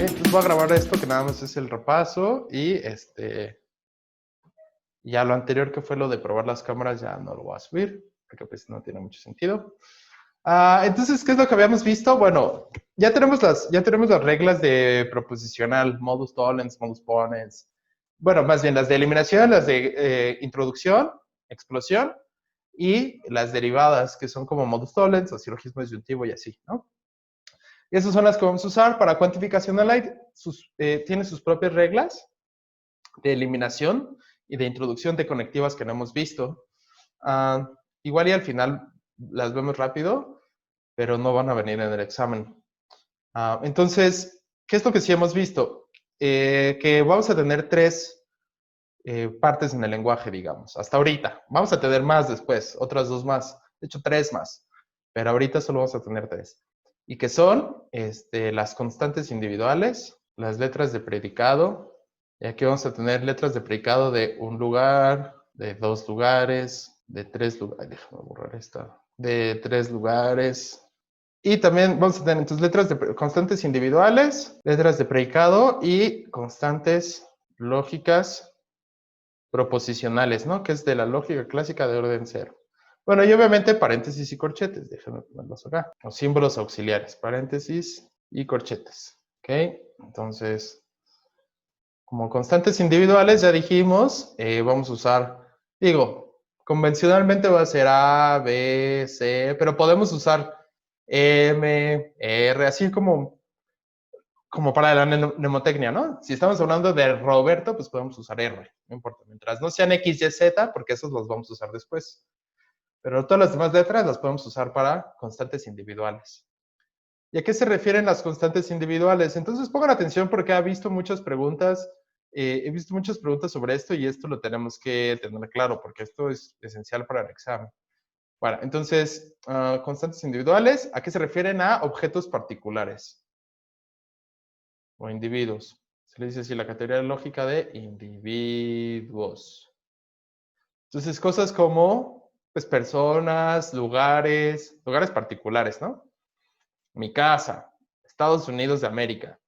Entonces voy a grabar esto que nada más es el repaso y ya lo anterior que fue lo de probar las cámaras ya no lo voy a subir porque pues no tiene mucho sentido. Entonces, ¿qué es lo que habíamos visto? Bueno, ya tenemos las reglas de proposicional, modus tollens, modus ponens. Bueno, más bien las de eliminación, las de introducción, explosión y las derivadas que son como modus tollens o silogismo disyuntivo y así, ¿no? Y esas son las que vamos a usar para cuantificación online. Tiene sus propias reglas de eliminación y de introducción de conectivas que no hemos visto. Uh, Igual y al final las vemos rápido, pero no van a venir en el examen. Entonces, ¿qué es lo que sí hemos visto? Que vamos a tener tres partes en el lenguaje, digamos, hasta ahorita. Vamos a tener más después, otras dos más, de hecho tres más, pero ahorita solo vamos a tener tres. Y que son las constantes individuales, las letras de predicado, y aquí vamos a tener letras de predicado de un lugar, de dos lugares, de tres lugares, déjame borrar esta, de tres lugares. Y también vamos a tener entonces letras de constantes individuales, letras de predicado y constantes lógicas proposicionales, ¿no? Que es de la lógica clásica de orden cero. Bueno, y obviamente paréntesis y corchetes, déjenme ponerlos acá. Los símbolos auxiliares, paréntesis y corchetes. ¿Ok? Entonces, como constantes individuales, ya dijimos, vamos a usar, digo, convencionalmente va a ser A, B, C, pero podemos usar M, R, así como para la mnemotecnia, ¿no? Si estamos hablando de Roberto, pues podemos usar R, no importa. Mientras no sean X, Y, Z, porque esos los vamos a usar después. Pero todas las demás letras las podemos usar para constantes individuales. ¿Y a qué se refieren las constantes individuales? Entonces pongan atención porque he visto muchas preguntas sobre esto y esto lo tenemos que tener claro porque esto es esencial para el examen. Bueno, entonces, constantes individuales, ¿a qué se refieren? A objetos particulares o individuos. Se le dice así la categoría lógica de individuos. Entonces, cosas como, pues, personas, lugares particulares, ¿no? Mi casa, Estados Unidos de América,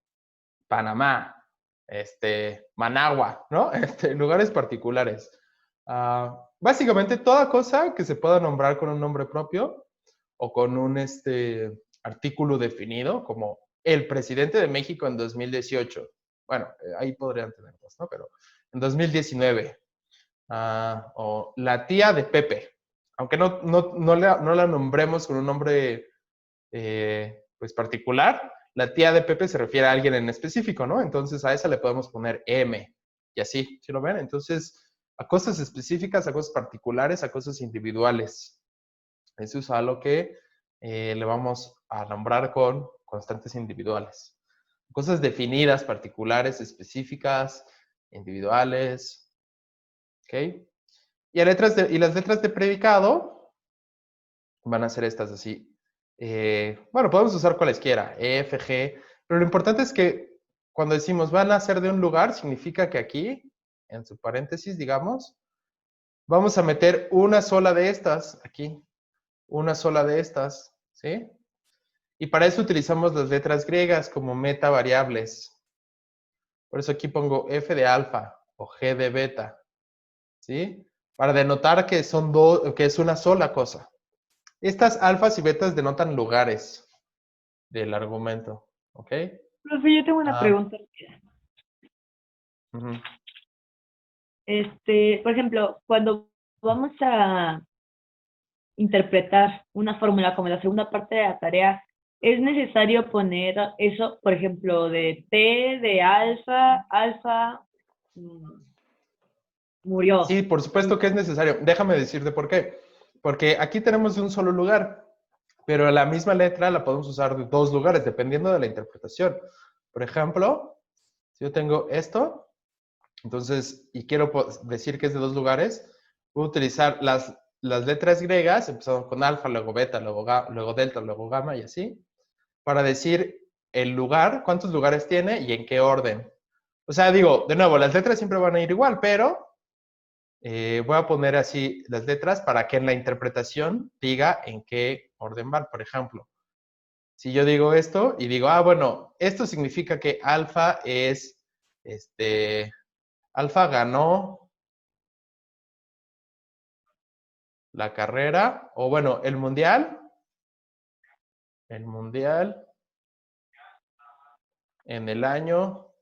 Panamá, Managua, ¿no? Lugares particulares. Básicamente, toda cosa que se pueda nombrar con un nombre propio o con un artículo definido, como el presidente de México en 2018. Bueno, ahí podrían tener dos, ¿no? Pero en 2019. O la tía de Pepe. Aunque no la nombremos con un nombre pues particular, la tía de Pepe se refiere a alguien en específico, ¿no? Entonces a esa le podemos poner M. Y así, ¿sí lo ven? Entonces, a cosas específicas, a cosas particulares, a cosas individuales. Eso es a lo que le vamos a nombrar con constantes individuales. Cosas definidas, particulares, específicas, individuales. ¿Ok? Y las letras de predicado van a ser estas así. Bueno, podemos usar cualesquiera, E, F, G, pero lo importante es que cuando decimos van a ser de un lugar, significa que aquí, en su paréntesis, digamos, vamos a meter una sola de estas, aquí, una sola de estas, ¿sí? Y para eso utilizamos las letras griegas como metavariables. Por eso aquí pongo F de alfa o G de beta, ¿sí? Para denotar que que es una sola cosa. Estas alfas y betas denotan lugares del argumento, ¿ok? Profe, yo tengo una pregunta. Uh-huh. Por ejemplo, cuando vamos a interpretar una fórmula como la segunda parte de la tarea, ¿es necesario poner eso, por ejemplo, de P, de alfa, murió? Sí, por supuesto que es necesario. Déjame decirte por qué. Porque aquí tenemos de un solo lugar, pero la misma letra la podemos usar de dos lugares, dependiendo de la interpretación. Por ejemplo, si yo tengo esto, entonces, y quiero decir que es de dos lugares, voy a utilizar las letras griegas, empezando con alfa, luego beta, luego delta, luego gamma y así, para decir el lugar, cuántos lugares tiene y en qué orden. O sea, digo, de nuevo, las letras siempre van a ir igual, pero voy a poner así las letras para que en la interpretación diga en qué orden van. Por ejemplo, Si yo digo esto y digo, bueno, esto significa que alfa es, alfa ganó la carrera, o bueno, el mundial en el año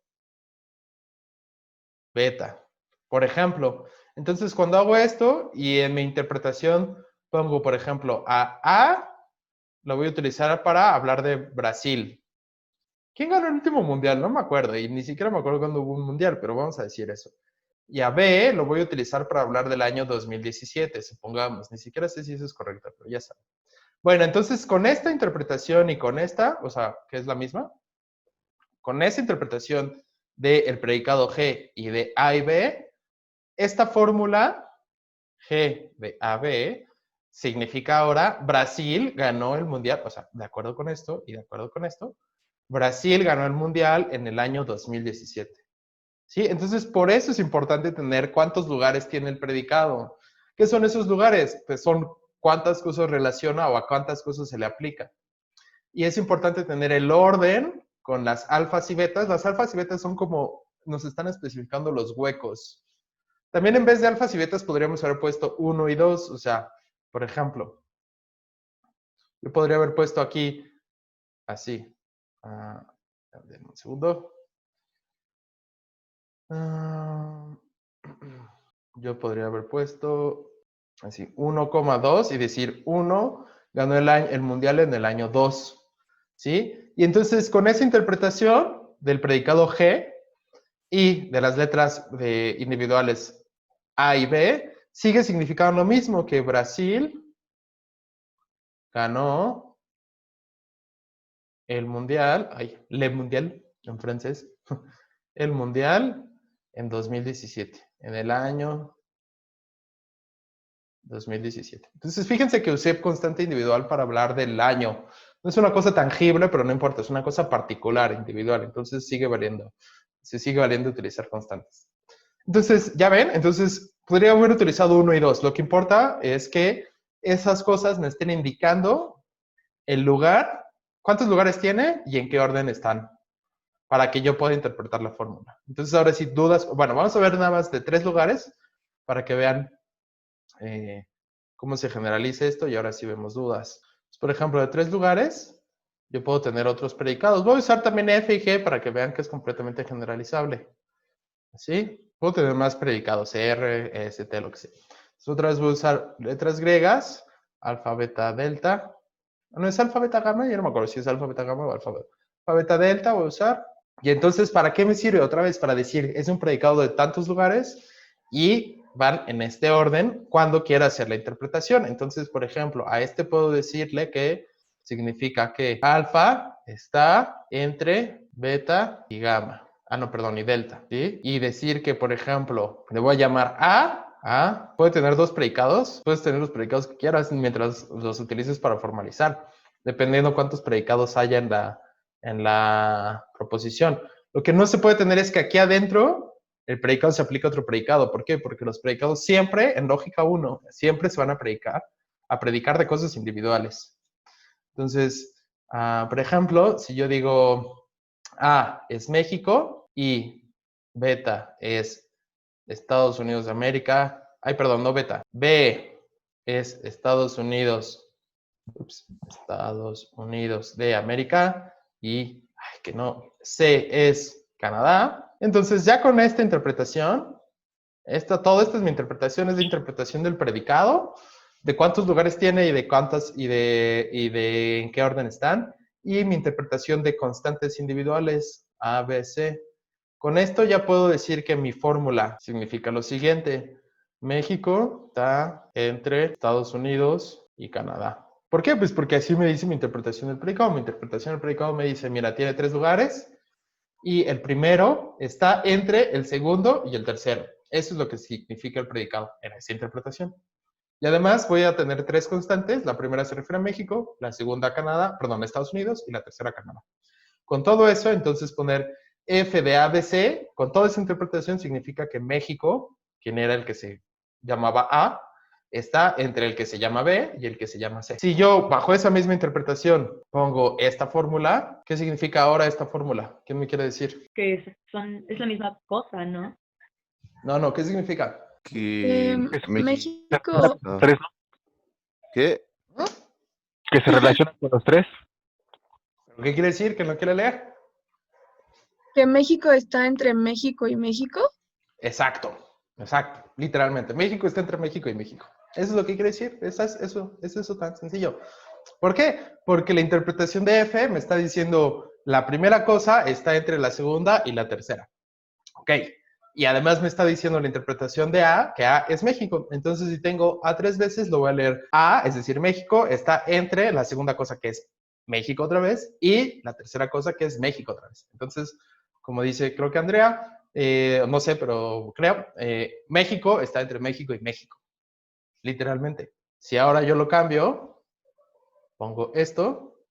beta, por ejemplo. Entonces, cuando hago esto y en mi interpretación pongo, por ejemplo, a lo voy a utilizar para hablar de Brasil. ¿Quién ganó el último mundial? No me acuerdo, y ni siquiera me acuerdo cuándo hubo un mundial, pero vamos a decir eso. Y a B lo voy a utilizar para hablar del año 2017, supongamos. Ni siquiera sé si eso es correcto, pero ya saben. Bueno, entonces con esta interpretación y con esta, o sea, que es la misma, con esa interpretación del predicado G y de A y B, esta fórmula G de A, B significa ahora Brasil ganó el mundial, o sea, de acuerdo con esto y de acuerdo con esto, Brasil ganó el mundial en el año 2017. ¿Sí? Entonces, por eso es importante tener cuántos lugares tiene el predicado. ¿Qué son esos lugares? Pues son cuántas cosas relaciona o a cuántas cosas se le aplica. Y es importante tener el orden con las alfas y betas. Las alfas y betas son como nos están especificando los huecos. También en vez de alfas y betas podríamos haber puesto 1 y 2. O sea, por ejemplo, yo podría haber puesto aquí así. Denme un segundo. Yo podría haber puesto así 1,2 y decir 1 ganó el mundial en el año 2. ¿Sí? Y entonces con esa interpretación del predicado G y de las letras individuales A y B, sigue significando lo mismo que Brasil ganó el mundial, le mundial en francés, el mundial en 2017, en el año 2017. Entonces, fíjense que usé constante individual para hablar del año. No es una cosa tangible, pero no importa, es una cosa particular, individual. Entonces, sigue valiendo. Se sigue valiendo utilizar constantes. Entonces, ¿ya ven? Entonces, podría haber utilizado 1 y 2. Lo que importa es que esas cosas me estén indicando el lugar, cuántos lugares tiene y en qué orden están, para que yo pueda interpretar la fórmula. Entonces, ahora sí, dudas. Bueno, vamos a ver nada más de 3 lugares para que vean cómo se generaliza esto y ahora sí vemos dudas. Por ejemplo, de 3 lugares, yo puedo tener otros predicados. Voy a usar también F y G para que vean que es completamente generalizable. ¿Sí? Puedo tener más predicados, R, S, T, lo que sea. Entonces, otra vez voy a usar letras griegas, alfa, beta, delta. ¿No es alfa, beta, gamma? Yo no me acuerdo si es alfa, beta, gamma o alfa, beta, delta voy a usar. Y entonces, ¿para qué me sirve? Otra vez, para decir, es un predicado de tantos lugares y van en este orden cuando quiera hacer la interpretación. Entonces, por ejemplo, a este puedo decirle que significa que alfa está entre beta y gamma. No, perdón, y delta, ¿sí? Y decir que, por ejemplo, le voy a llamar A, puede tener 2 predicados, puedes tener los predicados que quieras mientras los utilices para formalizar, dependiendo cuántos predicados haya en la proposición. Lo que no se puede tener es que aquí adentro el predicado se aplica a otro predicado. ¿Por qué? Porque los predicados siempre, en lógica 1, siempre se van a predicar de cosas individuales. Entonces, por ejemplo, si yo digo A es México y beta es Estados Unidos de América, perdón, no beta, B es Estados Unidos de América y, que no, C es Canadá. Entonces, ya con esta interpretación, todo esto es mi interpretación, es la interpretación del predicado, de cuántos lugares tiene y de cuántas y de en qué orden están, y mi interpretación de constantes individuales, A, B, C. Con esto ya puedo decir que mi fórmula significa lo siguiente. México está entre Estados Unidos y Canadá. ¿Por qué? Pues porque así me dice mi interpretación del predicado. Mi interpretación del predicado me dice, mira, tiene 3 lugares y el primero está entre el segundo y el tercero. Eso es lo que significa el predicado en esa interpretación. Y además voy a tener 3 constantes. La primera se refiere a México, la segunda a Canadá, perdón, a Estados Unidos y la tercera a Canadá. Con todo eso, entonces poner F de ABC, con toda esa interpretación significa que México, quien era el que se llamaba A, está entre el que se llama B y el que se llama C. Si yo, bajo esa misma interpretación, pongo esta fórmula, ¿qué significa ahora esta fórmula? ¿Quién me quiere decir? Que es la misma cosa, ¿no? No, ¿qué significa? Que México, Ah, Tres, ¿no? ¿qué? ¿Mm? Que se relacionan con los tres. ¿Qué quiere decir? ¿Que no quiere leer? que México está entre México y México. Exacto, literalmente. México está entre México y México. Eso es lo que quiere decir. Es eso tan sencillo. ¿Por qué? Porque la interpretación de F me está diciendo la primera cosa está entre la segunda y la tercera. Ok. Y además me está diciendo la interpretación de A, que A es México. Entonces, si tengo A 3 veces, lo voy a leer A, es decir, México, está entre la segunda cosa que es México otra vez y la tercera cosa que es México otra vez. Entonces, como dice, creo que Andrea, no sé, pero creo, México está entre México y México. Literalmente. Si ahora yo lo cambio, pongo esto,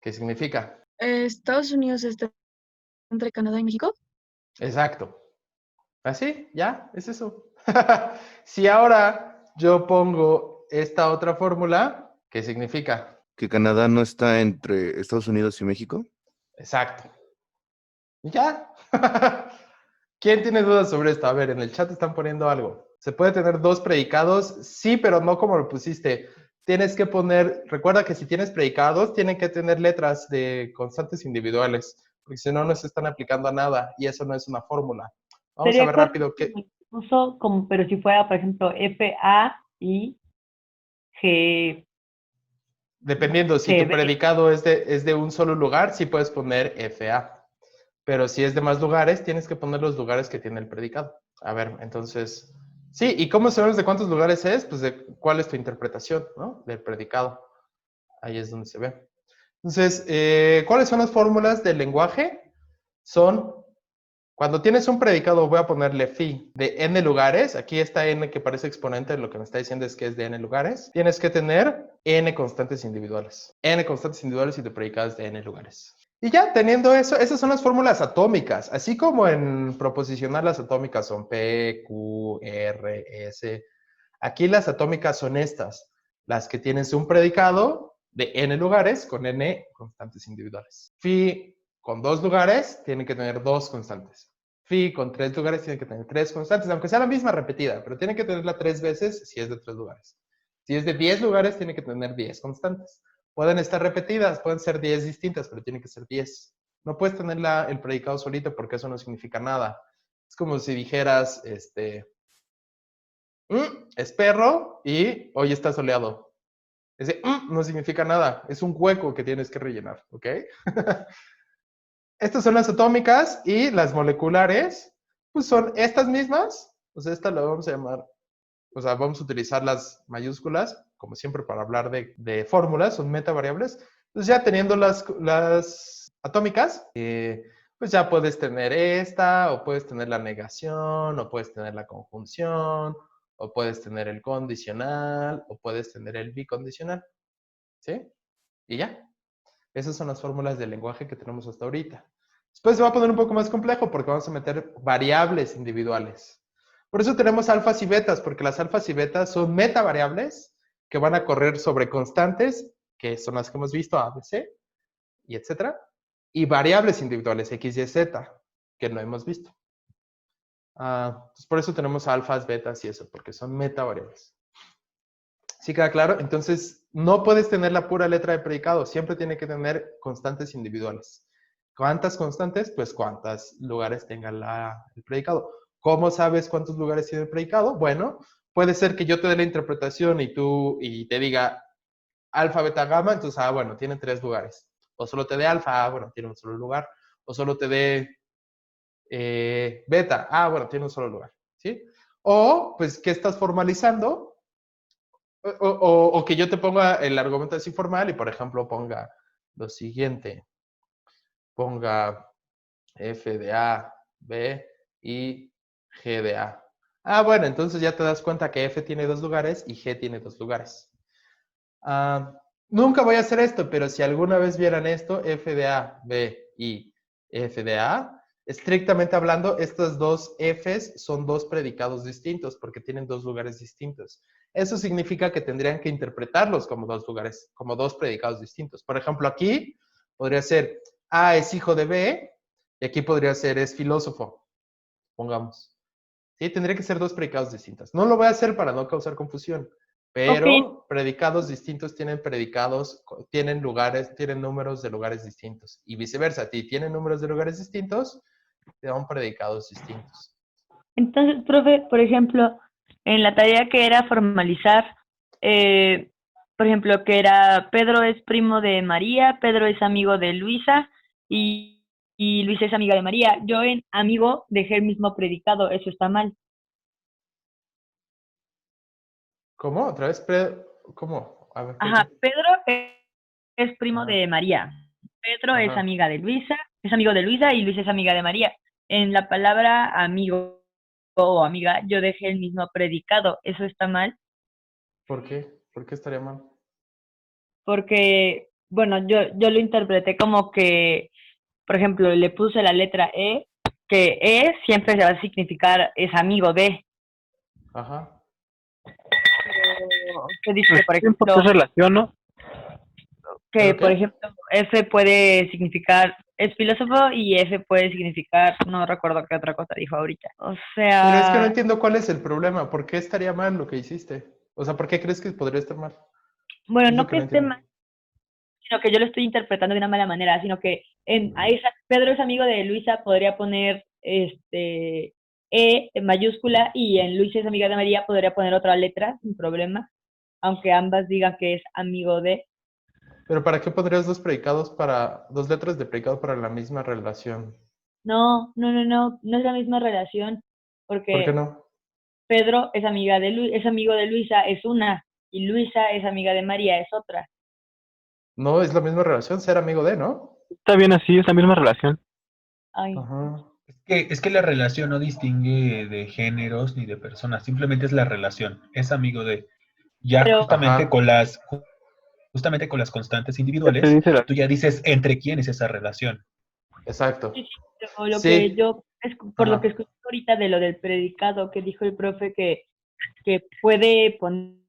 ¿qué significa? Estados Unidos está entre Canadá y México. Exacto. Así, ya, es eso. Si ahora yo pongo esta otra fórmula, ¿qué significa? ¿Que Canadá no está entre Estados Unidos y México? Exacto. Ya. ¿Quién tiene dudas sobre esto? A ver, en el chat están poniendo algo. ¿Se puede tener dos predicados? Sí, pero no como lo pusiste. Tienes que poner, recuerda que si tienes predicados, tienen que tener letras de constantes individuales, porque si no, no se están aplicando a nada y eso no es una fórmula. Vamos a Sería ver rápido qué. incluso como, pero si fuera, por ejemplo, F, A y G, Dependiendo, si tu GB. predicado es de un solo lugar, sí puedes poner FA. Pero si es de más lugares, tienes que poner los lugares que tiene el predicado. A ver, entonces, sí, ¿y cómo sabes de cuántos lugares es? Pues de cuál es tu interpretación, ¿no? Del predicado. Ahí es donde se ve. Entonces, ¿cuáles son las fórmulas del lenguaje? Son, cuando tienes un predicado, voy a ponerle phi de n lugares. Aquí está n que parece exponente, lo que me está diciendo es que es de n lugares. Tienes que tener n constantes individuales. N constantes individuales y tu predicado es de n lugares. Y ya, teniendo eso, esas son las fórmulas atómicas. Así como en proposicional las atómicas son P, Q, R, S. Aquí las atómicas son estas. Las que tienes un predicado de n lugares con n constantes individuales. Phi con 2 lugares tiene que tener 2 constantes. Phi con 3 lugares tiene que tener 3 constantes, aunque sea la misma repetida, pero tiene que tenerla 3 veces si es de 3 lugares. Si es de 10 lugares, tiene que tener 10 constantes. Pueden estar repetidas, pueden ser 10 distintas, pero tiene que ser 10. No puedes tener el predicado solito porque eso no significa nada. Es como si dijeras, es perro y hoy está soleado. Ese no significa nada, es un hueco que tienes que rellenar, ¿ok? Estas son las atómicas y las moleculares, pues son estas mismas. Pues esta la vamos a llamar, o sea, vamos a utilizar las mayúsculas, como siempre, para hablar de fórmulas, son metavariables. Entonces ya teniendo las atómicas, pues ya puedes tener esta, o puedes tener la negación, o puedes tener la conjunción, o puedes tener el condicional, o puedes tener el bicondicional. ¿Sí? Y ya. Esas son las fórmulas del lenguaje que tenemos hasta ahorita. Después se va a poner un poco más complejo porque vamos a meter variables individuales. Por eso tenemos alfas y betas, porque las alfas y betas son metavariables que van a correr sobre constantes, que son las que hemos visto, A, B, C, y etcétera, y variables individuales, X, Y, Z, que no hemos visto. Pues por eso tenemos alfas, betas y eso, porque son metavariables. ¿Sí queda claro? Entonces, no puedes tener la pura letra de predicado, siempre tiene que tener constantes individuales. ¿Cuántas constantes? Pues cuántos lugares tenga el predicado. ¿Cómo sabes cuántos lugares tiene el predicado? Bueno, puede ser que yo te dé la interpretación y te diga alfa, beta, gamma, entonces, bueno, tiene 3 lugares. O solo te dé alfa, bueno, tiene un solo lugar. O solo te dé beta, bueno, tiene un solo lugar. ¿Sí? O, pues, ¿qué estás formalizando? O que yo te ponga el argumento así formal y, por ejemplo, ponga lo siguiente. Ponga F de A, B y G de A. Bueno, entonces ya te das cuenta que F tiene 2 lugares y G tiene 2 lugares. Nunca voy a hacer esto, pero si alguna vez vieran esto, F de A, B y F de A, Estrictamente hablando, estas dos Fs son dos predicados distintos porque tienen dos lugares distintos. Eso significa que tendrían que interpretarlos como dos lugares, como dos predicados distintos. Por ejemplo, aquí podría ser A es hijo de B y aquí podría ser es filósofo, pongamos. Sí, tendría que ser dos predicados distintos. No lo voy a hacer para no causar confusión, pero predicados distintos tienen lugares, tienen números de lugares distintos. Y viceversa, si tienen números de lugares distintos, te dan predicados distintos. Entonces, profe, por ejemplo, en la tarea que era formalizar, por ejemplo, que era Pedro es primo de María, Pedro es amigo de Luisa y Luisa es amiga de María. Yo en amigo dejé el mismo predicado, eso está mal. ¿Cómo? ¿Otra vez? ¿Cómo? A ver, Ajá, Pedro es primo Ajá. de María. Pedro es Ajá. amiga de Luisa, es amigo de Luisa y Luisa es amiga de María. En la palabra amigo o amiga, yo dejé el mismo predicado. ¿Eso está mal? ¿Por qué? ¿Por qué estaría mal? Porque, bueno, yo lo interpreté como que, por ejemplo, le puse la letra E, que E siempre se va a significar es amigo de. Ajá. Pero, ¿qué dice que, por Tiempo ejemplo, es relación, ¿no? que, ¿Pero por qué? ejemplo, F puede significar, es filósofo y F puede significar, no recuerdo qué otra cosa dijo ahorita. O Pero es que no sea, entiendo cuál es el problema. ¿Por qué estaría mal lo que hiciste? O sea, ¿por qué crees que podría estar mal? bueno, Es lo no que que no esté entiendo. mal, sino que yo lo estoy interpretando de una mala manera, sino que Pedro es amigo de Luisa, podría poner E en mayúscula y en Luisa es amiga de María podría poner otra letra sin problema, aunque ambas digan que es amigo de. Pero ¿para qué pondrías dos letras de predicado para la misma relación? No es la misma relación, ¿Por qué porque no? Pedro es es amigo de Luisa, es una, y Luisa es amiga de María, es otra. No es la misma relación, ser amigo de, ¿no? Está bien así, es la misma relación. Ay, Ajá. Es que la relación no distingue de géneros ni de personas, simplemente es la relación, es amigo de. Ya pero Ajá. justamente con las constantes Ya te individuales, dice la... tú ya dices entre quién es esa relación. sí, Exacto. sí, pero lo que Sí. yo, por lo que Ajá. escuché ahorita de lo del predicado que dijo el profe, que puede poner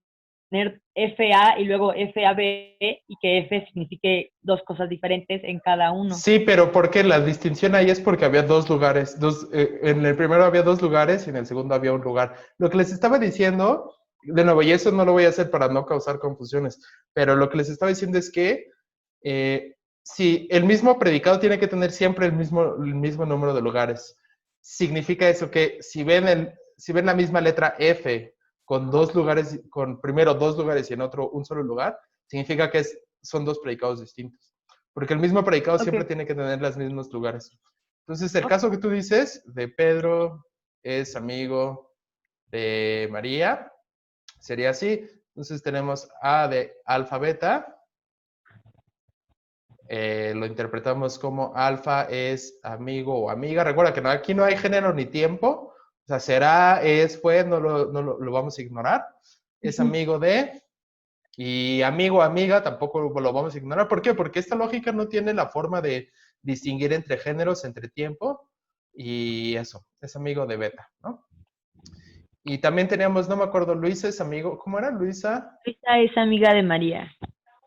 FA y luego FAB y que F signifique dos cosas diferentes en cada uno. Sí, pero ¿por qué? La distinción ahí es porque había dos lugares. En el primero había dos lugares y en el segundo había un lugar. Lo que les estaba diciendo, de nuevo, y eso no lo voy a hacer para no causar confusiones, pero lo que les estaba diciendo es que si el mismo predicado tiene que tener siempre el mismo número de lugares. Significa eso que si ven la misma letra F con dos lugares, con primero dos lugares y en otro un solo lugar, significa que son dos predicados distintos. Porque el mismo predicado Ok, siempre tiene que tener los mismos lugares. Entonces, el ok. caso que tú dices de Pedro es amigo de María, sería así. Entonces tenemos A de alfa beta, lo interpretamos como alfa es amigo o amiga. Recuerda que aquí no hay género ni tiempo. O sea, será, es, fue, no lo vamos a ignorar. Es Ujú. amigo de, y amigo o amiga tampoco lo vamos a ignorar. ¿Por qué? Porque esta lógica no tiene la forma de distinguir entre géneros, entre tiempo, y eso, es amigo de beta, ¿no? Y también teníamos, no me acuerdo, Luisa es amigo, ¿cómo era? Luisa Luisa es amiga de María.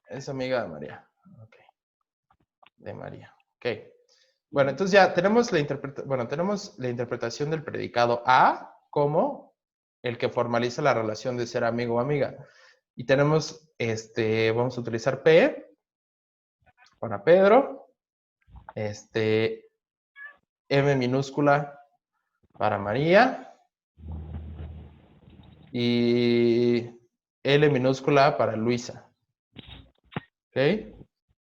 es amiga de María. Ok, de María. Ok. Bueno, entonces ya tenemos tenemos la interpretación del predicado a como el que formaliza la relación de ser amigo o amiga. Y tenemos, vamos a utilizar P para Pedro, M minúscula para María y L minúscula para Luisa. ¿Ok?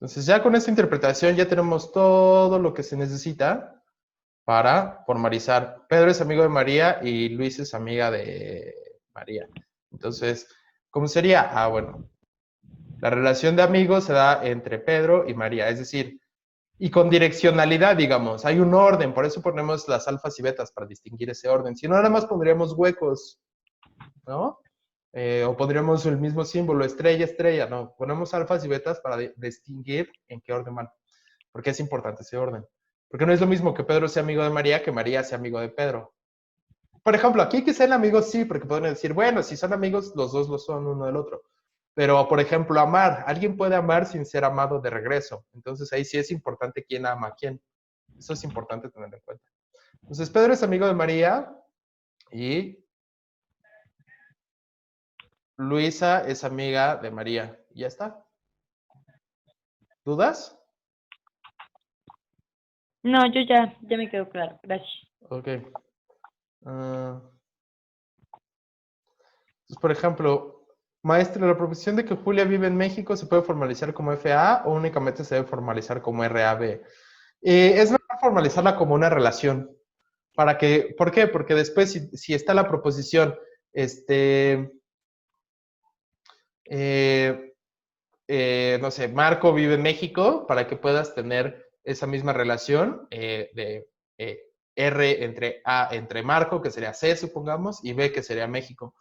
Entonces ya con esta interpretación ya tenemos todo lo que se necesita para formalizar. Pedro es amigo de María y Luis es amiga de María. Entonces, ¿cómo sería? Ah, bueno, la relación de amigos se da entre Pedro y María, es decir, y con direccionalidad, digamos, hay un orden, por eso ponemos las alfas y betas para distinguir ese orden. Si no, nada más pondríamos huecos, ¿no? O pondríamos el mismo símbolo, estrella, estrella, no, ponemos alfas y betas para distinguir en qué orden van, porque es importante ese orden. Porque no es lo mismo que Pedro sea amigo de María que María sea amigo de Pedro. Por ejemplo, aquí que sean amigos, sí, porque podrían decir, bueno, si son amigos, los dos lo son uno del otro. Pero, por ejemplo, amar. Alguien puede amar sin ser amado de regreso. Entonces, ahí sí es importante quién ama a quién. Eso es importante tener en cuenta. Entonces, Pedro es amigo de María y Luisa es amiga de María. Y ya está. ¿Dudas? No, yo ya me quedó claro. Gracias. Ok. Entonces, por ejemplo, maestra, la proposición de que Julia vive en México se puede formalizar como FA o únicamente se debe formalizar como RAB. Es mejor formalizarla como una relación. ¿Por qué? Porque después, si está la proposición, no sé, Marco vive en México, para que puedas tener esa misma relación de R entre Marco, que sería C, supongamos, y B, que sería México.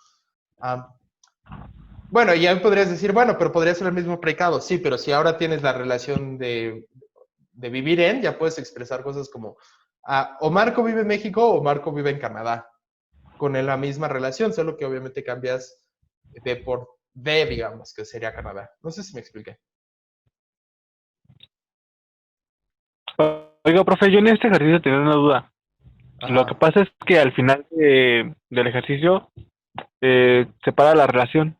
Bueno, ya podrías decir, bueno, pero podría ser el mismo predicado. Sí, pero si ahora tienes la relación de vivir en, ya puedes expresar cosas como o Marco vive en México o Marco vive en Canadá, con la misma relación, solo que obviamente cambias de por D, digamos, que sería Canadá. No sé si me expliqué. Oiga, profe, yo en este ejercicio tenía una duda. Ajá. Lo que pasa es que al final del ejercicio separa la relación.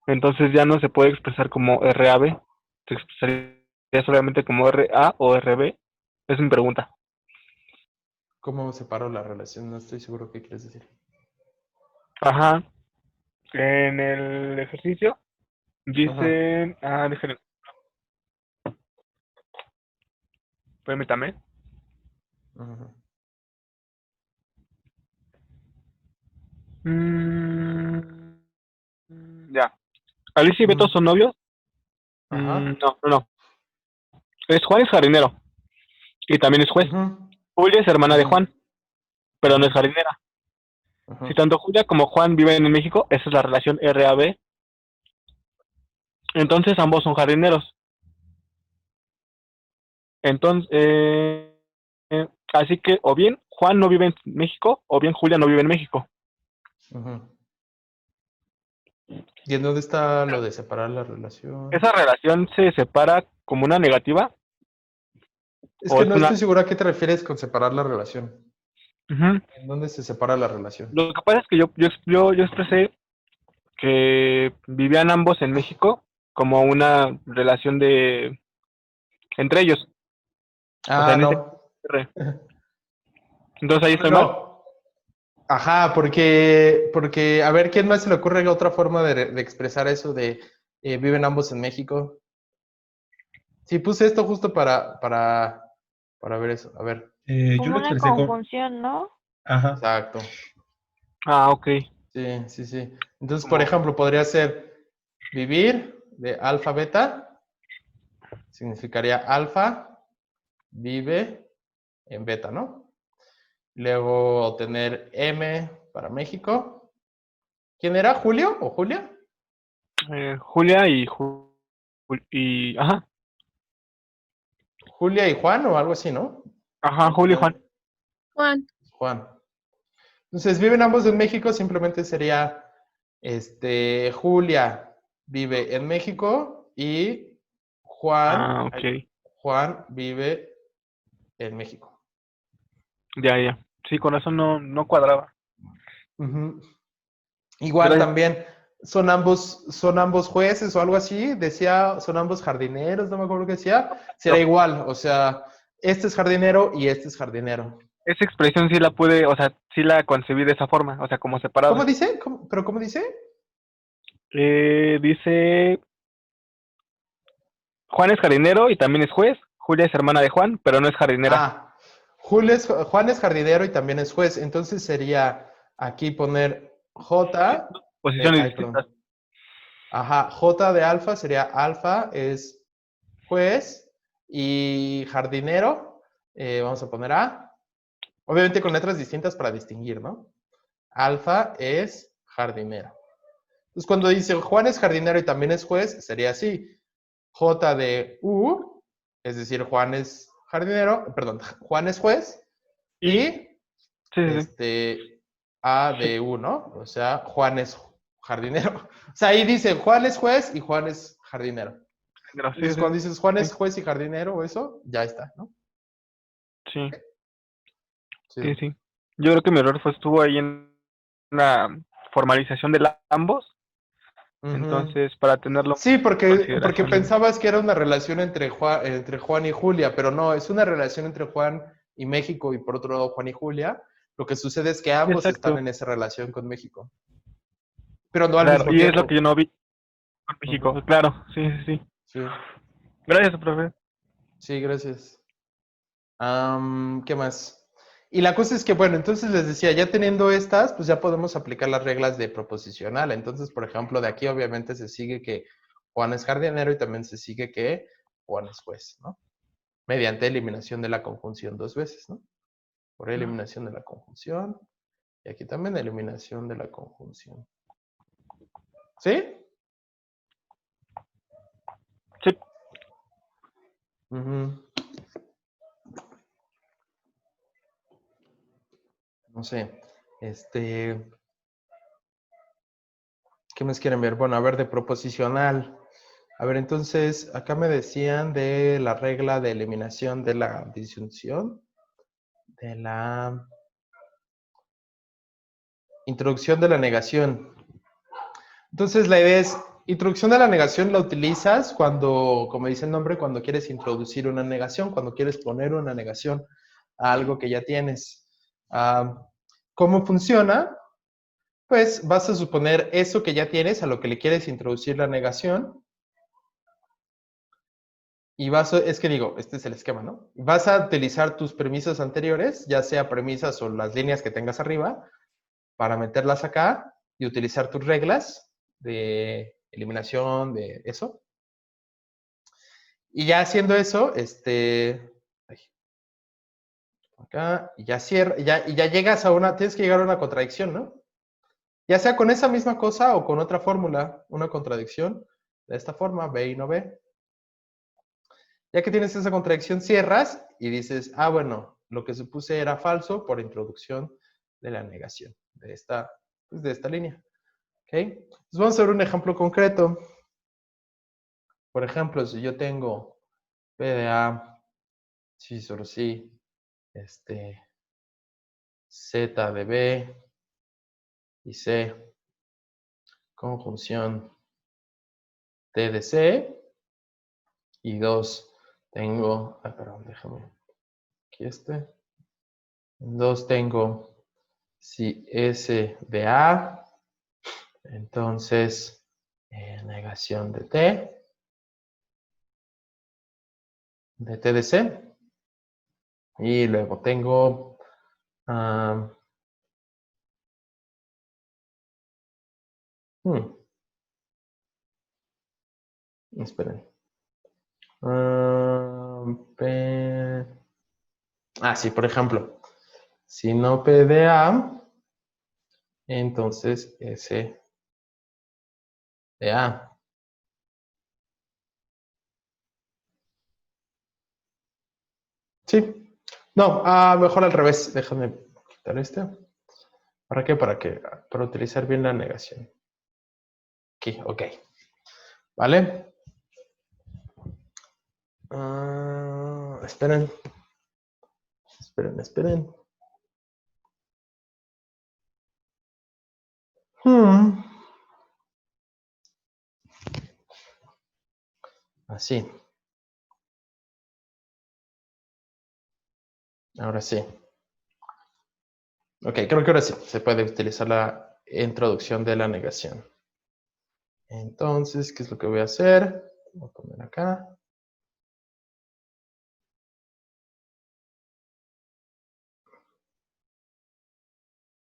Entonces ya no se puede expresar como RAB. Se expresaría solamente como RA o RB. Es mi pregunta. ¿Cómo separo la relación? No estoy seguro qué quieres decir. Ajá. En el ejercicio Ajá. dice... déjenme. Permítame. Ajá. Ya. Alicia y Beto son novios. Ajá. No. Juan es jardinero. Y también es juez. Ujú, Julia es hermana de ujú, Juan, pero no es ujú, jardinera. ujú. Si tanto Julia como Juan viven en México, esa es la relación RAB. Entonces ambos son jardineros. Entonces, así que o bien Juan no vive en México o bien Julia no vive en México. Ujú. ¿Y en dónde está lo de separar la relación? ¿Esa relación se separa como una negativa Es o que es no una... estoy seguro a qué te refieres con separar la relación. Ujú. ¿En dónde se separa la relación? Lo que pasa es que yo expresé que vivían ambos en México como una relación de entre ellos. O sea, Ah, en ese... no. Entonces ahí estoy mal. No. Ajá, porque, a ver, ¿quién más se le ocurre otra forma de expresar eso de viven ambos en México? Sí, puse esto justo para ver eso. A ver, Yo Como lo una expresé con... conjunción, ¿no? Ajá. exacto. Ok. Sí. Entonces, por Como... ejemplo, podría ser vivir de alfa beta, significaría alfa vive en beta, ¿no? Luego tener M para México. ¿Quién era? ¿Julio o Julia? Julia ajá, Julia y Juan o algo así, ¿no? Julio y Juan. Juan, Juan. Entonces, viven ambos en México, simplemente sería, Julia vive en México y Ok. Juan vive en México. Ya. Sí, con eso no cuadraba. Ujú. Igual Gracias. también son ambos jueces o algo así, decía, son ambos jardineros, no me acuerdo qué decía, será igual, o sea, este es jardinero y este es jardinero. Esa expresión sí la pude, o sea, sí la concebí de esa forma, o sea, como ¿Cómo separadas. dice? ¿Pero cómo dice? Dice, Juan es jardinero y también es juez. Julia es hermana de Juan, pero no es jardinera. Juan es jardinero y también es juez, entonces sería aquí poner J, Posiciones ay, distintas. perdón, ajá, J de alfa sería alfa es juez y jardinero, vamos a poner A, obviamente con letras distintas para distinguir, ¿no? Alfa es jardinero. Entonces cuando dice Juan es jardinero y también es juez, sería así, J de U, es decir, Juan es jardinero, perdón, Juan es juez y Sí, sí. A de U, ¿no? O sea, Juan es jardinero. O sea, ahí dice Juan es juez y Juan es jardinero. Sí, Entonces, sí, cuando dices Juan es sí, juez y jardinero o eso, ya está, ¿no? sí, Chido. sí, sí. Yo creo que mi error estuvo ahí en la formalización de ambos. Ujú. Entonces, para tenerlo Sí, en porque consideración. pensabas que era una relación entre Juan y Julia, pero no, es una relación entre Juan y México y por otro lado Juan y Julia. Lo que sucede es que ambos están Exacto, en esa relación con México, pero no al claro. mismo Y es lo que tiempo. yo no vi con Ujú. México. Claro, sí, sí, sí. Sí, Gracias, profe. sí, gracias. ¿Qué más? Y la cosa es que, bueno, entonces les decía, ya teniendo estas, pues ya podemos aplicar las reglas de proposicional. Entonces, por ejemplo, de aquí obviamente se sigue que Juan es jardinero y también se sigue que Juan es juez, ¿no? Mediante eliminación de la conjunción dos veces, ¿no? Por eliminación de la conjunción y aquí también eliminación de la conjunción. ¿Sí? Sí, Ujú. No sé, ¿qué más quieren ver? Bueno, a ver, de proposicional. A ver, entonces, acá me decían de la regla de eliminación de la disyunción, de la introducción de la negación. Entonces, la idea es, introducción de la negación la utilizas cuando, como dice el nombre, cuando quieres introducir una negación, cuando quieres poner una negación a algo que ya tienes. ¿Cómo funciona? Pues vas a suponer eso que ya tienes a lo que le quieres introducir la negación. Y es que digo, este es el esquema, ¿no? Vas a utilizar tus premisas anteriores, ya sea premisas o las líneas que tengas arriba, para meterlas acá y utilizar tus reglas de eliminación de eso. Y ya haciendo eso, ay, acá, y ya cierra, y ya llegas a tienes que llegar a una contradicción, ¿no? Ya sea con esa misma cosa o con otra fórmula, una contradicción de esta forma, B y no B. Ya que tienes esa contradicción, cierras y dices, bueno, lo que supuse era falso por introducción de la negación de esta línea. ¿Ok? Entonces vamos a ver un ejemplo concreto. Por ejemplo, si yo tengo P de A, sí, solo sí, Z de B y C, conjunción T de C, y 2, tengo, perdón, déjame, aquí en 2 tengo si S de A, entonces negación de T de C, y luego tengo esperen. Sí, por ejemplo, si no P de A, entonces S de A. Sí. No, mejor al revés. Déjame quitar este. ¿Para qué? Para utilizar bien la negación. Aquí, ok. ¿Vale? Esperen. Esperen. Así. Ahora sí. Ok, creo que ahora sí se puede utilizar la introducción de la negación. Entonces, ¿qué es lo que voy a hacer? Voy a poner acá.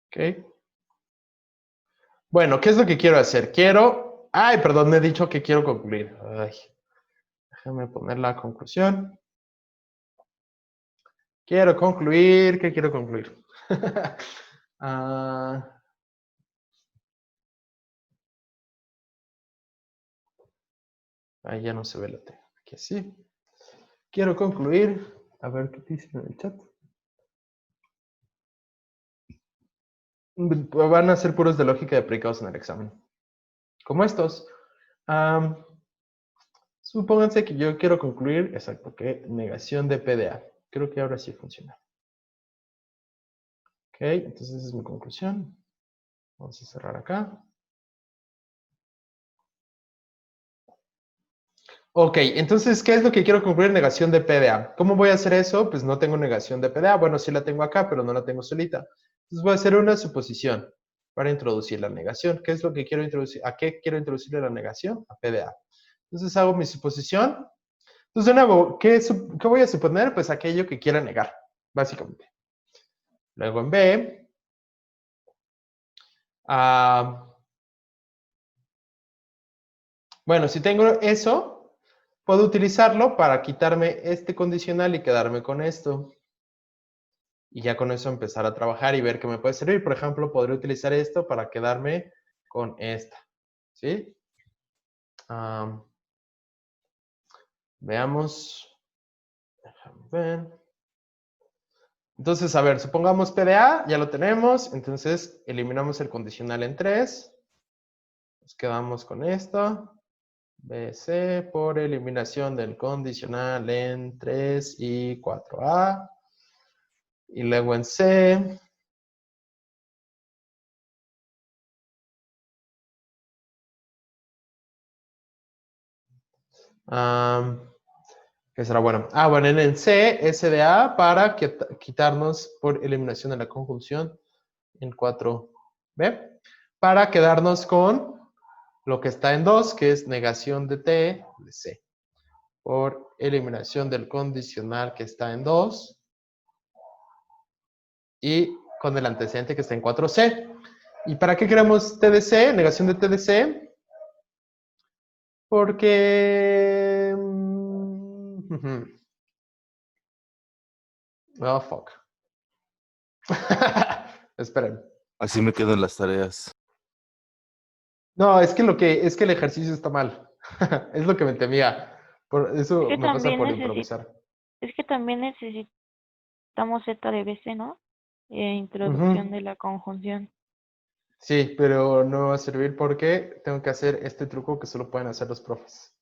Ok. Bueno, ¿qué es lo que quiero hacer? Ay, perdón, me he dicho que quiero concluir. Ay, déjame poner la conclusión. Quiero concluir. ¿Qué quiero concluir? Ahí ya no se ve la T. Aquí sí. Quiero concluir. A ver qué dicen en el chat. Van a ser puros de lógica y aplicados en el examen. Como estos. Supónganse que yo quiero concluir, exacto, que negación de PDA. Creo que ahora sí funciona. Ok, entonces esa es mi conclusión. Vamos a cerrar acá. Ok, entonces, ¿qué es lo que quiero concluir? Negación de PDA. ¿Cómo voy a hacer eso? Pues no tengo negación de PDA. Bueno, sí la tengo acá, pero no la tengo solita. Entonces voy a hacer una suposición para introducir la negación. ¿Qué es lo que quiero introducir? ¿A qué quiero introducirle la negación? A PDA. Entonces hago mi suposición. Entonces, de nuevo, ¿qué voy a suponer? Pues aquello que quiera negar, básicamente. Luego en B, bueno, si tengo eso, puedo utilizarlo para quitarme este condicional y quedarme con esto. Y ya con eso empezar a trabajar y ver qué me puede servir. Por ejemplo, podría utilizar esto para quedarme con esta. ¿Sí? Veamos. Déjame ver. Entonces, a ver, supongamos PDA, ya lo tenemos. Entonces, eliminamos el condicional en 3. Nos quedamos con esto. BC por eliminación del condicional en 3 y 4A. Y luego en C. ¿Qué será bueno? Bueno, en el C, SDA para quitarnos por eliminación de la conjunción en 4B. Para quedarnos con lo que está en 2, que es negación de T de C. Por eliminación del condicional que está en 2. Y con el antecedente que está en 4C. ¿Y para qué queremos TDC? Negación de TDC. Porque... Oh, fuck. Esperen. Así me quedan las tareas. No, es que el ejercicio está mal. Es lo que me temía. Por eso Es que me pasa también por improvisar. Es que también necesitamos Z de BC, ¿no? Introducción de la conjunción. Sí, pero no me va a servir porque tengo que hacer este truco que solo pueden hacer los profes.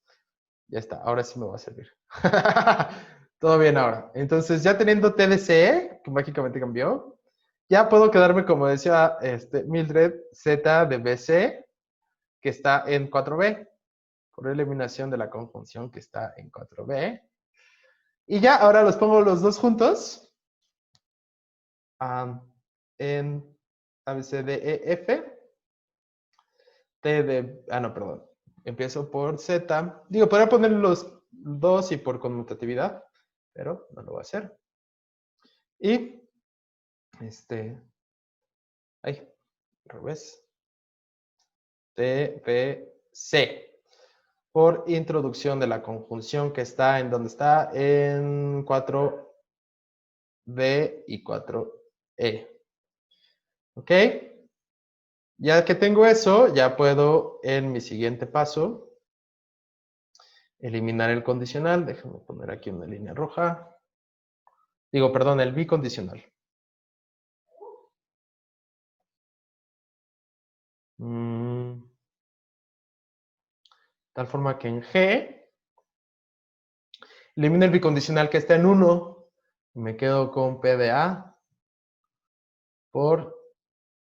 Ya está, ahora sí me va a servir. Todo bien ahora. Entonces, ya teniendo TDC, que mágicamente cambió, ya puedo quedarme, como decía Mildred, Z de BC, que está en 4B, por eliminación de la conjunción que está en 4B. Y ya, ahora los pongo los dos juntos. En ABCDEF. T de... no, perdón. Empiezo por Z. Digo, podría poner los dos y por conmutatividad, pero no lo voy a hacer. Y, al revés. TBC. Por introducción de la conjunción que está en donde está, en 4B y 4E. ¿Ok? Ya que tengo eso, ya puedo en mi siguiente paso eliminar el condicional. Déjame poner aquí una línea roja. Digo, perdón, el bicondicional. Tal forma que en G elimino el bicondicional que está en 1. Me quedo con PDA por,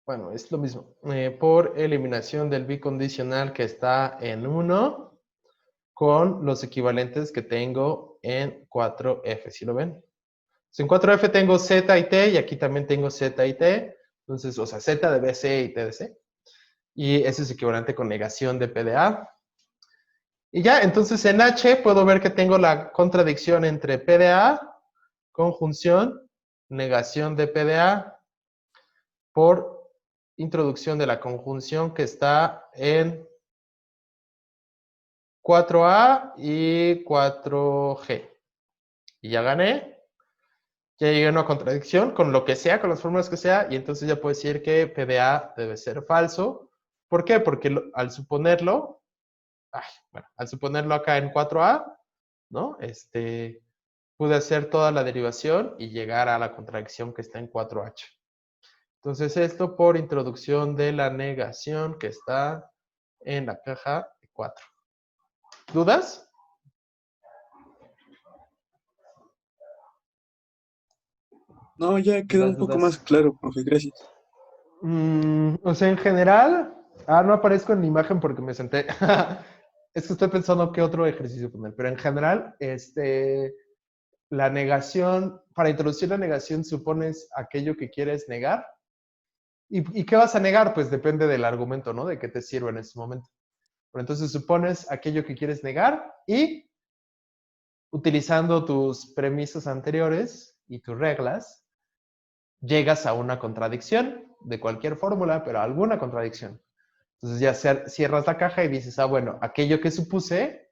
bueno, es lo mismo, por eliminación del bicondicional que está en 1 con los equivalentes que tengo en 4F. ¿Sí lo ven? Entonces, en 4F tengo Z y T y aquí también tengo Z y T. Entonces, o sea, Z de BC y T de C. Y ese es equivalente con negación de PDA. Y ya, entonces en H puedo ver que tengo la contradicción entre PDA, conjunción, negación de PDA, por introducción de la conjunción que está en 4A y 4G. Y ya gané. Ya llegué a una contradicción con lo que sea, con las fórmulas que sea, y entonces ya puedo decir que PDA debe ser falso. ¿Por qué? Porque al suponerlo, al suponerlo acá en 4A, ¿no? pude hacer toda la derivación y llegar a la contradicción que está en 4H. Entonces, esto por introducción de la negación que está en la caja 4. ¿Dudas? No, ya quedó un poco más claro, profe, gracias. O sea, en general, no aparezco en la imagen porque me senté. Es que estoy pensando qué otro ejercicio poner, pero en general, la negación, para introducir la negación supones aquello que quieres negar. ¿Y qué vas a negar? Pues depende del argumento, ¿no? De qué te sirve en ese momento. Pero entonces supones aquello que quieres negar y utilizando tus premisas anteriores y tus reglas, llegas a una contradicción de cualquier fórmula, pero alguna contradicción. Entonces ya cierras la caja y dices, bueno, aquello que supuse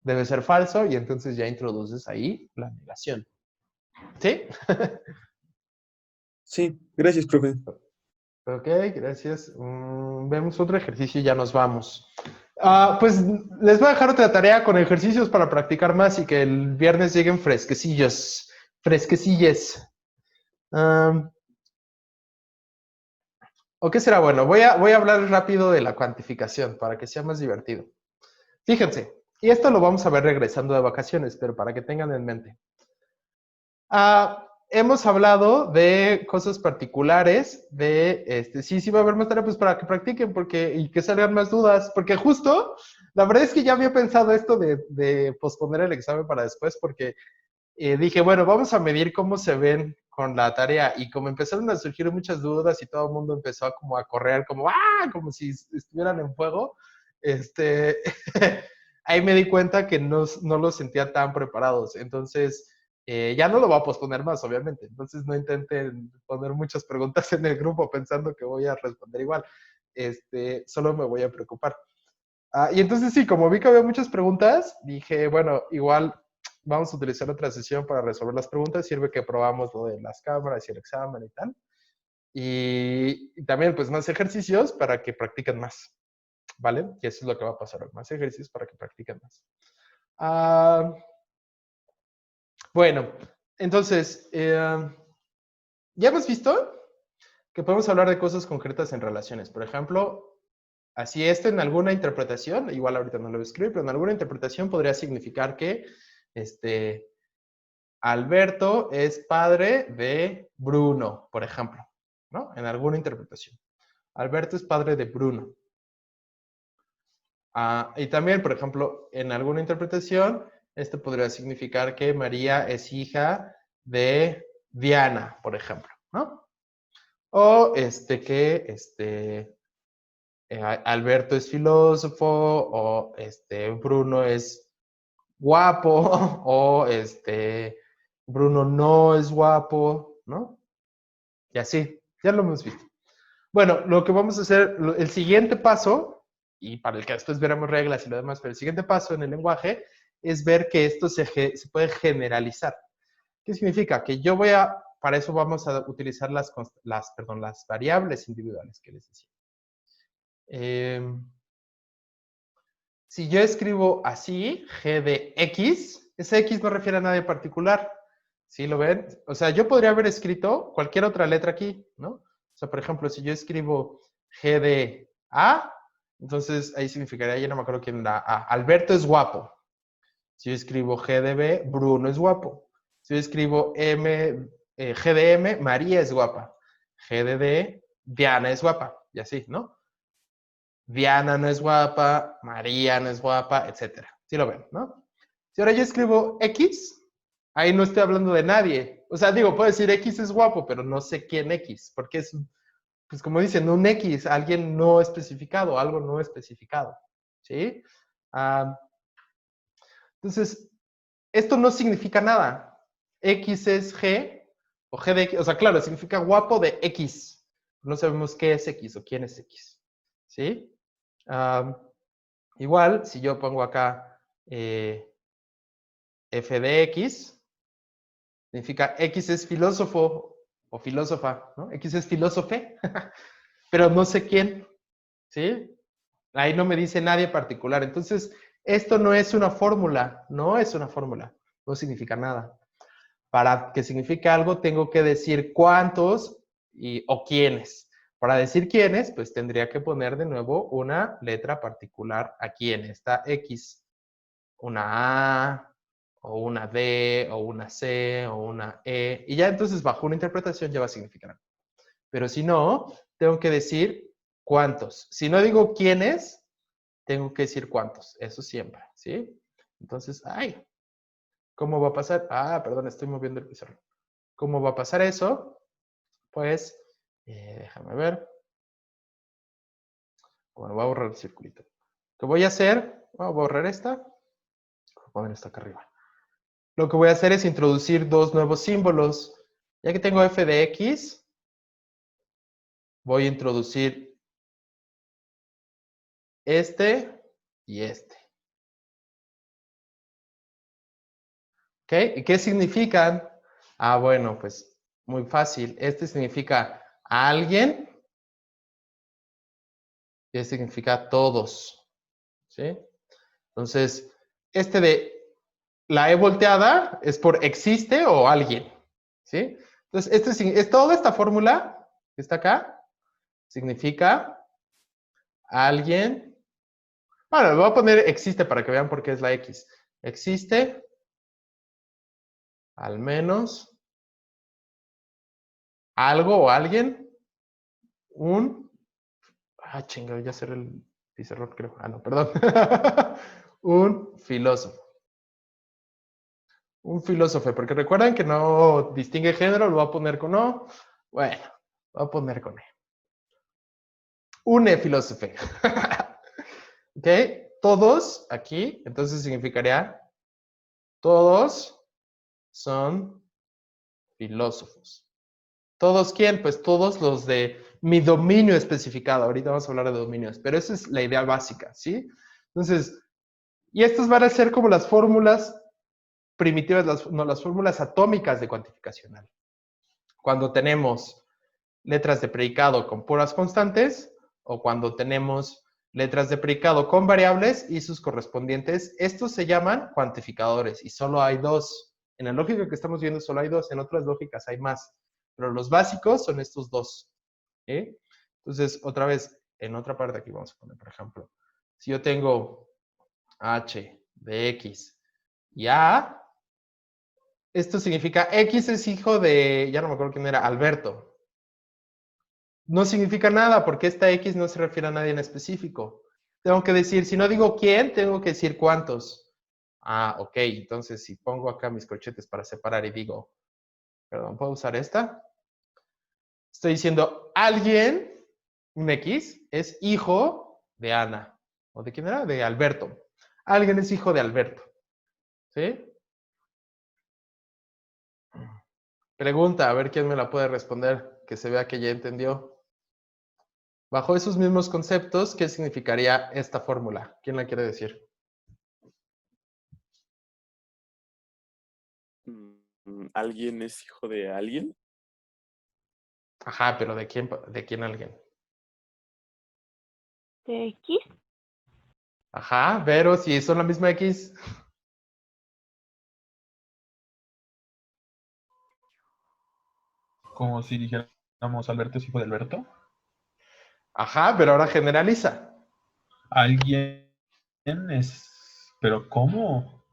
debe ser falso y entonces ya introduces ahí la negación. ¿Sí? Sí, gracias, profe. Ok, gracias. Vemos otro ejercicio y ya nos vamos. Pues les voy a dejar otra tarea con ejercicios para practicar más y que el viernes lleguen fresquecillos. Fresquecilles. ¿O qué será bueno? Voy a hablar rápido de la cuantificación para que sea más divertido. Fíjense, y esto lo vamos a ver regresando de vacaciones, pero para que tengan en mente. Hemos hablado de cosas particulares, sí va a haber más tarea, pues para que practiquen y que salgan más dudas, porque justo, la verdad es que ya había pensado esto de posponer el examen para después, porque dije, bueno, vamos a medir cómo se ven con la tarea, y como empezaron a surgir muchas dudas y todo el mundo empezó a correr como si estuvieran en fuego, ahí me di cuenta que no los sentía tan preparados, entonces ya no lo voy a posponer más, obviamente, entonces no intenten poner muchas preguntas en el grupo pensando que voy a responder igual, solo me voy a preocupar. Y entonces sí, como vi que había muchas preguntas, dije, bueno, igual vamos a utilizar otra sesión para resolver las preguntas. Sirve que probamos lo de las cámaras y el examen y tal. Y también, pues, más ejercicios para que practiquen más. ¿Vale? Y eso es lo que va a pasar hoy. Más ejercicios para que practiquen más. Bueno, entonces, ya hemos visto que podemos hablar de cosas concretas en relaciones. Por ejemplo, así en alguna interpretación, igual ahorita no lo voy a escribir, pero en alguna interpretación podría significar que Alberto es padre de Bruno, por ejemplo, ¿no? En alguna interpretación. Alberto es padre de Bruno. Y también, por ejemplo, en alguna interpretación, esto podría significar que María es hija de Diana, por ejemplo, ¿no? O Alberto es filósofo, o Bruno es guapo, o Bruno no es guapo, ¿no? Y así, ya lo hemos visto. Bueno, lo que vamos a hacer, el siguiente paso, y para el que después veremos reglas y lo demás, pero el siguiente paso en el lenguaje es ver que esto se puede generalizar. ¿Qué significa? Que para eso vamos a utilizar las variables individuales que les decía. Si yo escribo así, g de x, ese x no refiere a nadie particular. ¿Sí lo ven? O sea, yo podría haber escrito cualquier otra letra aquí, ¿no? O sea, por ejemplo, si yo escribo g de a, entonces ahí significaría, ya no me acuerdo quién era a. Alberto es guapo. Si yo escribo g de b, Bruno es guapo. Si yo escribo g de m, María es guapa. G de d, Diana es guapa. Y así, ¿no? Diana no es guapa, María no es guapa, etc. ¿Sí lo ven, no? Si ahora yo escribo X, ahí no estoy hablando de nadie. O sea, puedo decir X es guapo, pero no sé quién X, porque es, pues como dicen, un X, alguien no especificado, algo no especificado. ¿Sí? Entonces, esto no significa nada. X es G, o G de X, o sea, claro, significa guapo de X. No sabemos qué es X o quién es X. ¿Sí? Igual, si yo pongo acá f de x, significa x es filósofo o filósofa, ¿no? X es filósofe, pero no sé quién, ¿sí? Ahí no me dice nadie particular. Entonces, esto no es una fórmula, no es una fórmula, no significa nada. Para que signifique algo, tengo que decir cuántos o quiénes. Para decir quiénes, pues tendría que poner de nuevo una letra particular aquí en esta X. Una A, o una D, o una C, o una E. Y ya entonces, bajo una interpretación, ya va a significar algo. Pero si no, tengo que decir cuántos. Si no digo quiénes, tengo que decir cuántos. Eso siempre, ¿sí? Entonces, ay, ¿cómo va a pasar? Ah, perdón, estoy moviendo el pizarrón. ¿Cómo va a pasar eso? Pues, déjame ver. Bueno, voy a borrar el circulito. ¿Qué voy a hacer? Voy a borrar esta. Voy a poner esta acá arriba. Lo que voy a hacer es introducir dos nuevos símbolos. Ya que tengo f de x, voy a introducir este y este. ¿Ok? ¿Y qué significan? Ah, bueno, pues muy fácil. Este significa alguien y este significa todos. ¿Sí? Entonces, este de la E volteada es por existe o alguien. ¿Sí? Entonces, es toda esta fórmula que está acá, significa alguien. Bueno, le voy a poner existe para que vean por qué es la X. Existe al menos algo o alguien, chingado, ya cerré el pizarrón, creo. Ah, no, perdón. Un filósofo. Un filósofo, porque recuerdan que no distingue género, lo voy a poner con O. Bueno, lo voy a poner con E. Un filósofo. ¿Ok? Todos aquí, entonces significaría todos son filósofos. ¿Todos quién? Pues todos los de mi dominio especificado. Ahorita vamos a hablar de dominios, pero esa es la idea básica, ¿sí? Entonces, y estas van a ser como las fórmulas primitivas, las fórmulas atómicas de cuantificacional. Cuando tenemos letras de predicado con puras constantes o cuando tenemos letras de predicado con variables y sus correspondientes, estos se llaman cuantificadores y solo hay dos. En la lógica que estamos viendo solo hay dos, en otras lógicas hay más, pero los básicos son estos dos. ¿Sí? Entonces, otra vez, en otra parte aquí vamos a poner, por ejemplo, si yo tengo h de x y a, esto significa x es hijo de, ya no me acuerdo quién era, Alberto. No significa nada porque esta X no se refiere a nadie en específico. Tengo que decir, si no digo quién, tengo que decir cuántos. Ah, ok, entonces si pongo acá mis corchetes para separar y digo, perdón, ¿puedo usar esta? Estoy diciendo, alguien, un X, es hijo de Ana. ¿O de quién era? De Alberto. Alguien es hijo de Alberto. ¿Sí? Pregunta, a ver quién me la puede responder, que se vea que ya entendió. Bajo esos mismos conceptos, ¿qué significaría esta fórmula? ¿Quién la quiere decir? ¿Alguien es hijo de alguien? Ajá, pero ¿de quién alguien? ¿De X? Ajá, pero si son la misma X. Como si dijéramos Alberto es hijo de Alberto. Ajá, pero ahora generaliza. Alguien es... ¿Pero cómo?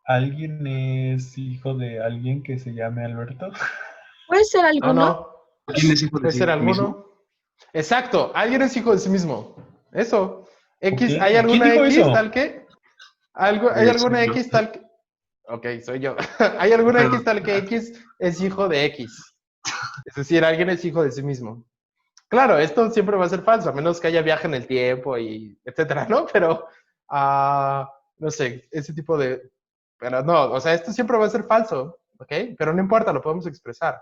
¿Alguien es hijo de alguien que se llame Alberto? ¿Puede ser No, alguno? no. ¿Alguien es hijo de Puede sí ser alguno. mismo? Exacto, alguien es hijo de sí mismo. Eso. X, Ok, ¿hay ¿quién alguna dijo X eso? tal que? ¿Hay alguna Soy yo. X tal que? Ok, soy yo. ¿Hay alguna X tal que X es hijo de X? Es decir, alguien es hijo de sí mismo. Claro, esto siempre va a ser falso, a menos que haya viaje en el tiempo y etcétera, ¿no? Pero, no sé, ese tipo de... Pero no, o sea, esto siempre va a ser falso, ¿ok? Pero no importa, lo podemos expresar.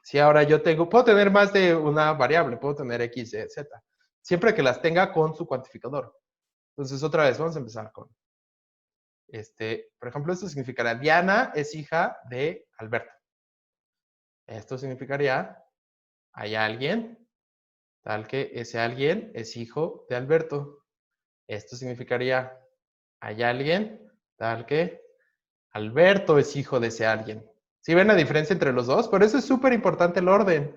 Si ahora yo puedo tener más de una variable, puedo tener X, Y, Z, siempre que las tenga con su cuantificador. Entonces, otra vez, vamos a empezar con, por ejemplo, esto significará Diana es hija de Alberto. Esto significaría, hay alguien, tal que ese alguien es hijo de Alberto. Esto significaría, hay alguien, tal que Alberto es hijo de ese alguien. ¿Sí ven la diferencia entre los dos? Por eso es súper importante el orden.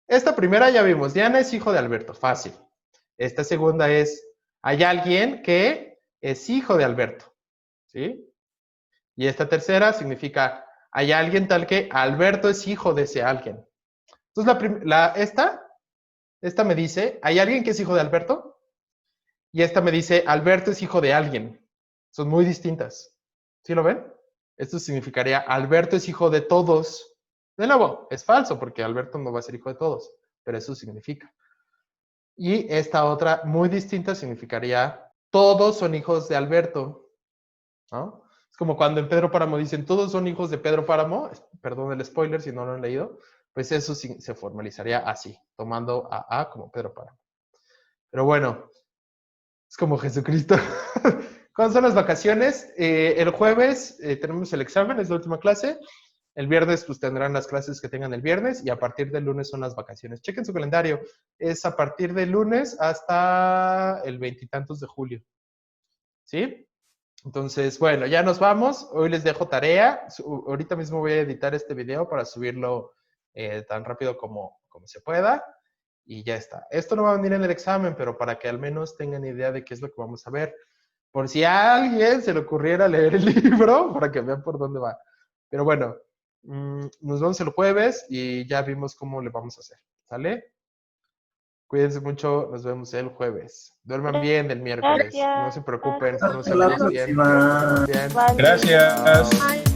Esta primera ya vimos, Diana es hijo de Alberto, fácil. Esta segunda es, hay alguien que es hijo de Alberto, ¿sí? Y esta tercera significa, hay alguien tal que Alberto es hijo de ese alguien. Entonces, esta me dice, ¿hay alguien que es hijo de Alberto? Y esta me dice, Alberto es hijo de alguien. Son muy distintas. ¿Sí lo ven? Esto significaría, Alberto es hijo de todos. De nuevo, es falso porque Alberto no va a ser hijo de todos, pero eso significa. Y esta otra, muy distinta, significaría, todos son hijos de Alberto, ¿no? Es como cuando en Pedro Páramo dicen, todos son hijos de Pedro Páramo, perdón el spoiler si no lo han leído, pues eso se formalizaría así, tomando a A como Pedro Páramo. Pero bueno, es como Jesucristo. ¿Cuándo son las vacaciones? El jueves tenemos el examen, es la última clase. El viernes pues tendrán las clases que tengan el viernes y a partir del lunes son las vacaciones. Chequen su calendario. Es a partir del lunes hasta el 20 y tantos de julio. ¿Sí? Entonces, bueno, ya nos vamos. Hoy les dejo tarea. Ahorita mismo voy a editar este video para subirlo tan rápido como se pueda. Y ya está. Esto no va a venir en el examen, pero para que al menos tengan idea de qué es lo que vamos a ver. Por si a alguien se le ocurriera leer el libro, para que vean por dónde va. Pero bueno, nos vemos el jueves y ya vimos cómo le vamos a hacer. ¿Sale? Cuídense mucho, nos vemos el jueves. Duerman bien el miércoles. No se preocupen, no se Hasta la olviden bien. próxima. Bien. Gracias. Bye.